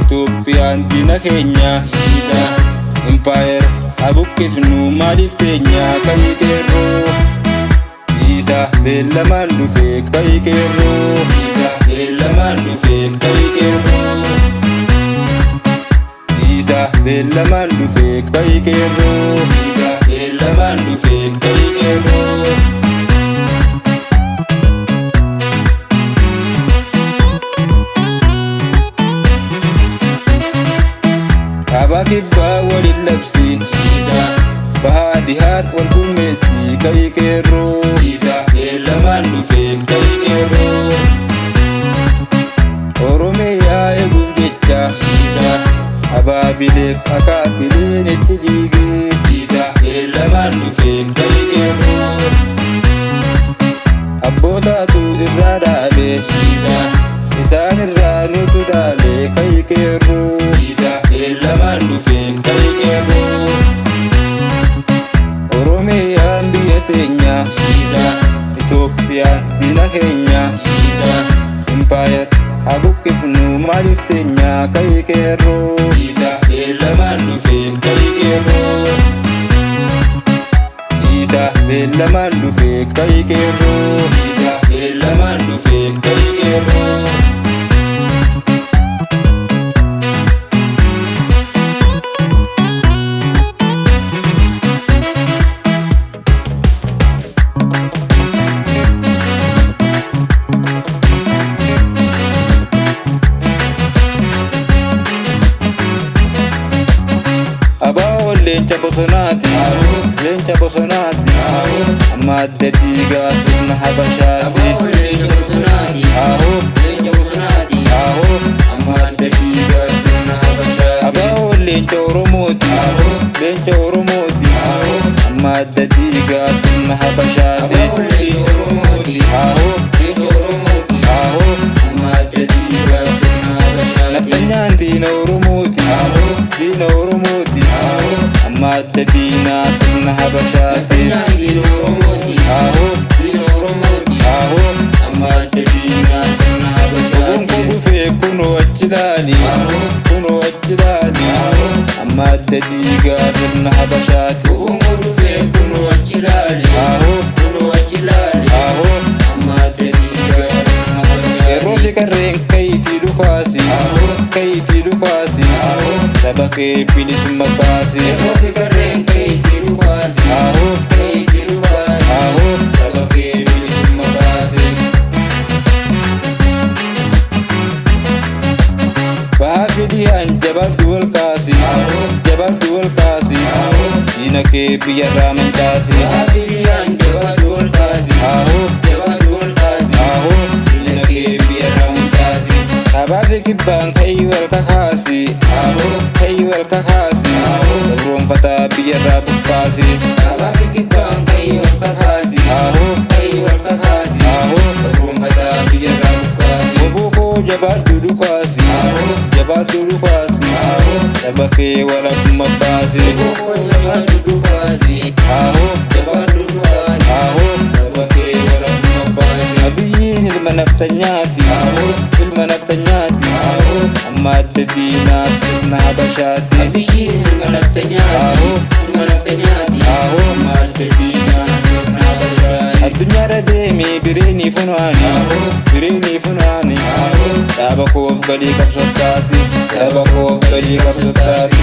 Itoophiyaan diina keenya Empire abuqqifnu maaliif teenya kayii qeerroo beellamaan dhufee kayii qeerroo beellamaan dhufee kayii qeerroo beellamaan dhufee kayii qeerroo beellamaan dhufee kayii qeerroo kaabaa kibbaa waliin labsi bahaa dhihaat wal gurmeessi kayii qeerroo beellamaan dhufee kayii qeerroo Oromiyaa eeguuf jecha abaabileef akaakileen itti dhiigee beellamaan dhufee kayii qeerroo abbootaatu irraa dhaalee isaan irraa nutu dhaalee kayii qeerroo beellamaan dhufee kayii qeerroo Oromiyaan biyya teenya Itoophiyaan diina keenya Empire abuqqifnu maaliif teenya kayii qeerroo beellamaan dhufee kayii qeerroo beellamaan dhufee kayii qeerroo beellamaan dhufee kayii qeerroo Abaa leenca bosonaati leenca bosonaati amma adda dhiigaa sirna habashaati leenca bosonaati leenca bosonaati amma adda dhiigaa sirna habashaati abaa leenca oromooti leenca oromooti amma adda dhiigaa sirna habashaati leenca oromooti leenca oromooti amma adda dhiigaa sirna habashaati naftanyaan diina oromooti diina oromooti amma adda diinaa sirna habashaati diina oromooti diina oromooti amma adda diinaa sirna habashaati kun dhufee kunoo achi ilaali kunoo achi ilaali amma adda dhiigaa sirna habashaati kun dhufee kunoo achi ilaali kunoo achi ilaali amma adda dhiigaa sirna habashaati yeroo fiqarreen kayitii dhukaasi kayitii dhukaasi saba kee bilisumma baasi yeroo fiqarreen kayitii dhukaasi kayitii dhukaasi saba kee bilisumma baasi bahaa fidiyaan jabaadhu wal kaasi jabaadhu wal kaasi diina kee biyyarraa mancaasi bahaa fidiyaan jabaadhu wal kaasi jabaadhu wal kaasi diina kee biyyarraa mancaasi abaafi kibbaan kayii wal kakaasi kayii wal kakaasi dabroonfataa biyyarraa bukkaasi abaafi kibbaan kayii wal kakaasi kayii wal kakaasi dabroonfataa biyyarraa bukkaasi bobookoo jabaadhu dhukaasi jabaadhu dhukaasi saba kee walakkuma baasi bobookoo jabaadhu dhukaasi jabaadhu dhukaasi saba kee walakkuma baasi abiyyiin ilma naftanyaati ilma naftanyaati amma adda diinaa sirna habashaati abiyyiin ilma naftanyaati ilma naftanyaati amma adda diinaa sirna habashaati addunyaarra deemee bireenii funaani dhaaba koof galii qabsottaati saba koof galii qabsottaati